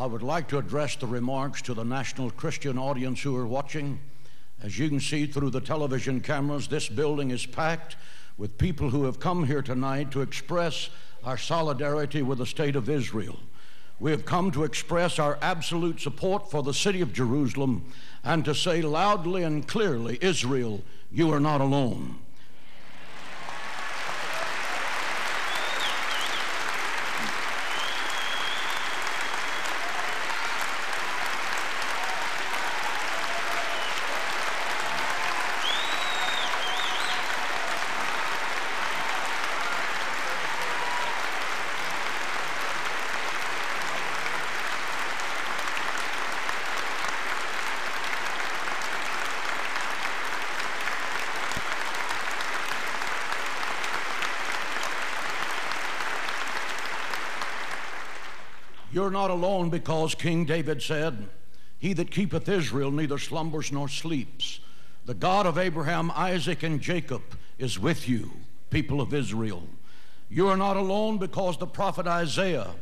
I would like to address the remarks to the national Christian audience who are watching. As you can see through the television cameras, this building is packed with people who have come here tonight to express our solidarity with the state of Israel. We have come to express our absolute support for the city of Jerusalem and to say loudly and clearly, Israel, you are not alone. You're not alone because King David said, he that keepeth Israel neither slumbers nor sleeps. The God of Abraham, Isaac, and Jacob is with you, people of Israel. You are not alone because the prophet Isaiah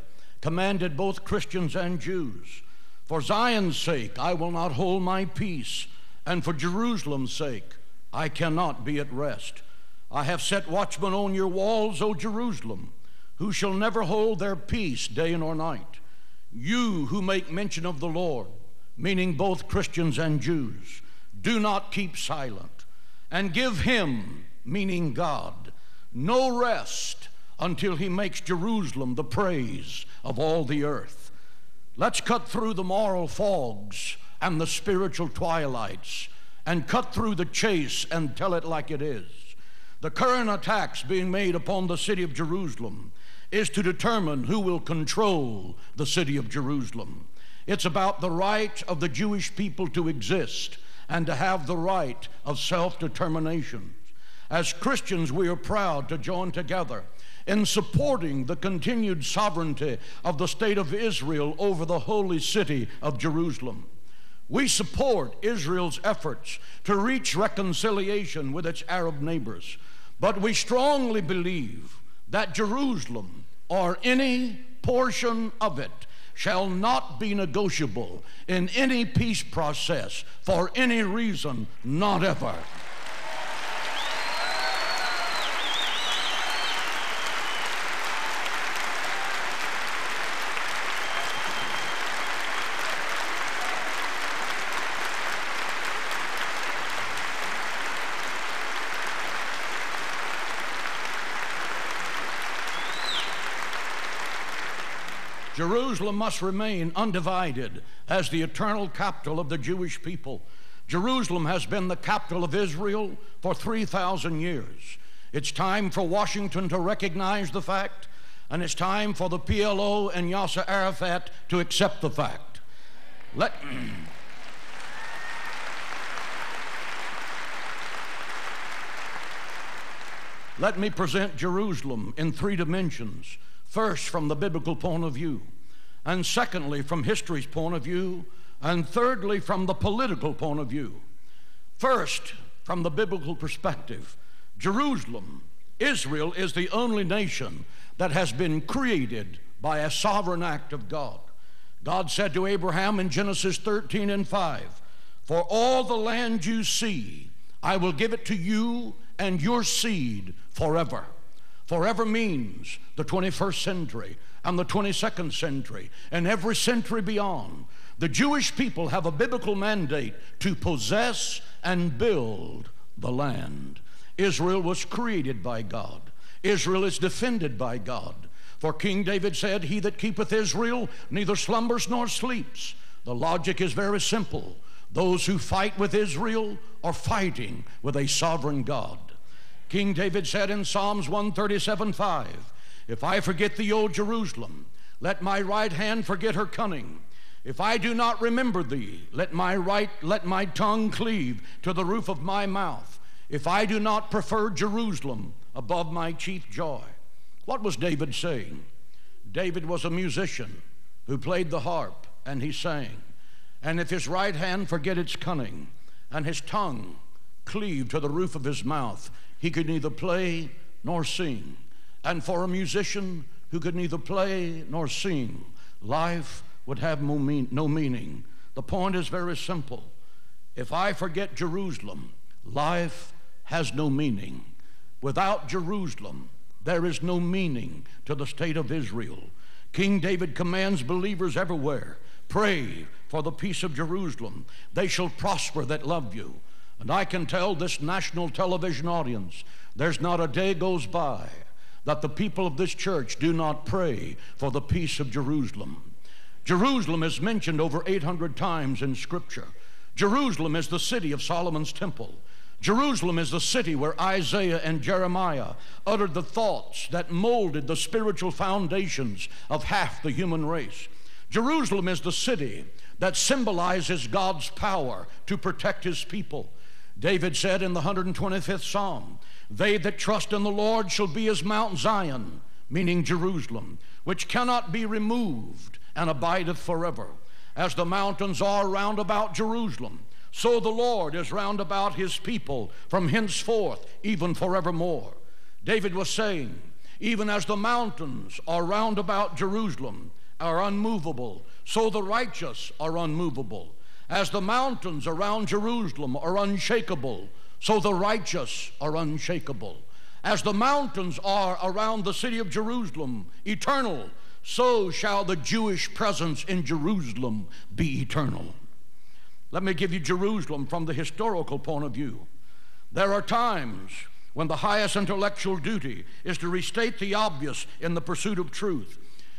commanded both Christians and Jews, for Zion's sake I will not hold my peace, and for Jerusalem's sake I cannot be at rest. I have set watchmen on your walls, O Jerusalem, who shall never hold their peace day nor night. You who make mention of the Lord, meaning both Christians and Jews, do not keep silent, and give him, meaning God, no rest until he makes Jerusalem the praise of all the earth. Let's cut through the moral fogs and the spiritual twilights and cut through the chase and tell it like it is. The current attacks being made upon the city of Jerusalem is to determine who will control the city of Jerusalem. It's about the right of the Jewish people to exist and to have the right of self-determination. As Christians, we are proud to join together in supporting the continued sovereignty of the state of Israel over the holy city of Jerusalem. We support Israel's efforts to reach reconciliation with its Arab neighbors, but we strongly believe that Jerusalem, or any portion of it, shall not be negotiable in any peace process for any reason, not ever. Jerusalem must remain undivided as the eternal capital of the Jewish people. Jerusalem has been the capital of Israel for 3,000 years. It's time for Washington to recognize the fact, and it's time for the PLO and Yasser Arafat to accept the fact. Let me present Jerusalem in three dimensions. First, from the biblical point of view, and secondly, from history's point of view, and thirdly, from the political point of view. First, from the biblical perspective, Jerusalem, Israel, is the only nation that has been created by a sovereign act of God. God said to Abraham in Genesis 13:5, "For all the land you see, I will give it to you and your seed forever." Forever means the 21st century and the 22nd century and every century beyond. The Jewish people have a biblical mandate to possess and build the land. Israel was created by God. Israel is defended by God. For King David said, "He that keepeth Israel neither slumbers nor sleeps." The logic is very simple. Those who fight with Israel are fighting with a sovereign God. King David said in Psalms 137:5, "If I forget thee, O Jerusalem, let my right hand forget her cunning. If I do not remember thee, let my tongue cleave to the roof of my mouth. If I do not prefer Jerusalem above my chief joy." What was David saying? David was a musician who played the harp and he sang. And if his right hand forget its cunning and his tongue cleave to the roof of his mouth, he could neither play nor sing. And for a musician who could neither play nor sing, life would have no meaning. The point is very simple. If I forget Jerusalem, life has no meaning. Without Jerusalem, there is no meaning to the state of Israel. King David commands believers everywhere, pray for the peace of Jerusalem. They shall prosper that love you. And I can tell this national television audience, there's not a day goes by that the people of this church do not pray for the peace of Jerusalem. Jerusalem is mentioned over 800 times in Scripture. Jerusalem is the city of Solomon's temple. Jerusalem is the city where Isaiah and Jeremiah uttered the thoughts that molded the spiritual foundations of half the human race. Jerusalem is the city that symbolizes God's power to protect his people. David said in the 125th Psalm, "They that trust in the Lord shall be as Mount Zion," meaning Jerusalem, "which cannot be removed and abideth forever. As the mountains are round about Jerusalem, so the Lord is round about his people from henceforth, even forevermore." David was saying, even as the mountains are round about Jerusalem, are unmovable, so the righteous are unmovable. As the mountains around Jerusalem are unshakable, so the righteous are unshakable. As the mountains are around the city of Jerusalem eternal, so shall the Jewish presence in Jerusalem be eternal. Let me give you Jerusalem from the historical point of view. There are times when the highest intellectual duty is to restate the obvious in the pursuit of truth.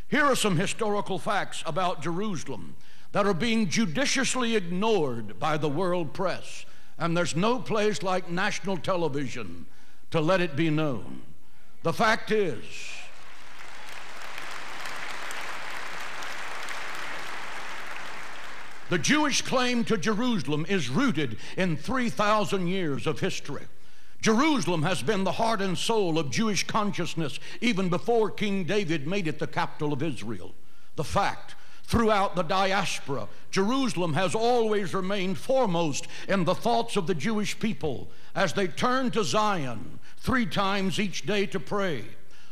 Here are some historical facts about Jerusalem that are being judiciously ignored by the world press, and there's no place like national television to let it be known. The fact is, the Jewish claim to Jerusalem is rooted in 3,000 years of history. Jerusalem has been the heart and soul of Jewish consciousness even before King David made it the capital of Israel. The fact, throughout the diaspora, Jerusalem has always remained foremost in the thoughts of the Jewish people as they turn to Zion 3 times each day to pray.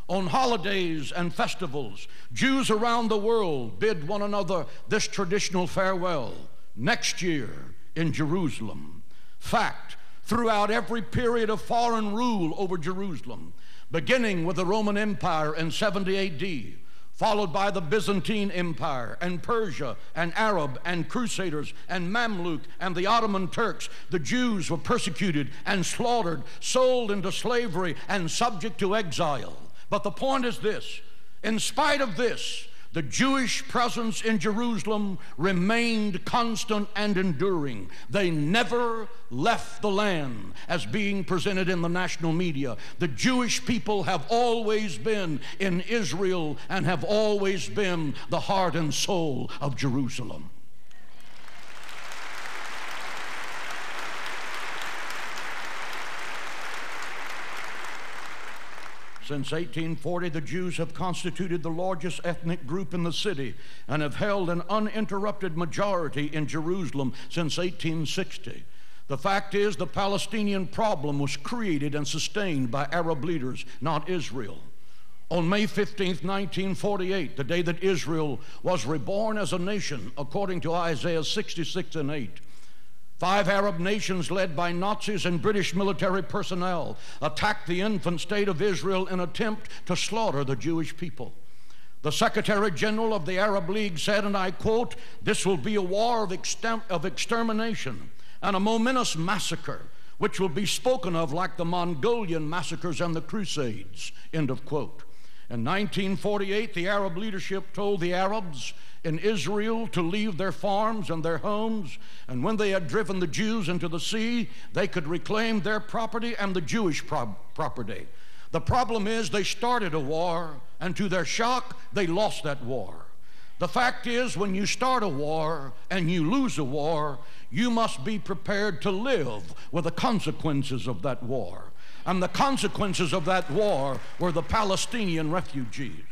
On holidays and festivals, Jews around the world bid one another this traditional farewell: next year in Jerusalem. Fact, throughout every period of foreign rule over Jerusalem, beginning with the Roman Empire in 70 AD, followed by the Byzantine Empire and Persia and Arab and Crusaders and Mamluk and the Ottoman Turks, the Jews were persecuted and slaughtered, sold into slavery and subject to exile. But the point is this: in spite of this, the Jewish presence in Jerusalem remained constant and enduring. They never left the land as being presented in the national media. The Jewish people have always been in Israel and have always been the heart and soul of Jerusalem. Since 1840, the Jews have constituted the largest ethnic group in the city and have held an uninterrupted majority in Jerusalem since 1860. The fact is, the Palestinian problem was created and sustained by Arab leaders, not Israel. On May 15th, 1948, the day that Israel was reborn as a nation, according to Isaiah 66:8, 5 Arab nations led by Nazis and British military personnel attacked the infant state of Israel in an attempt to slaughter the Jewish people. The Secretary General of the Arab League said, and I quote, "This will be a war of extermination and a momentous massacre which will be spoken of like the Mongolian massacres and the Crusades," end of quote. In 1948, the Arab leadership told the Arabs in Israel to leave their farms and their homes, and when they had driven the Jews into the sea, they could reclaim their property and the Jewish property. The problem is they started a war, and to their shock, they lost that war. The fact is, when you start a war and you lose a war, you must be prepared to live with the consequences of that war. And the consequences of that war were the Palestinian refugees.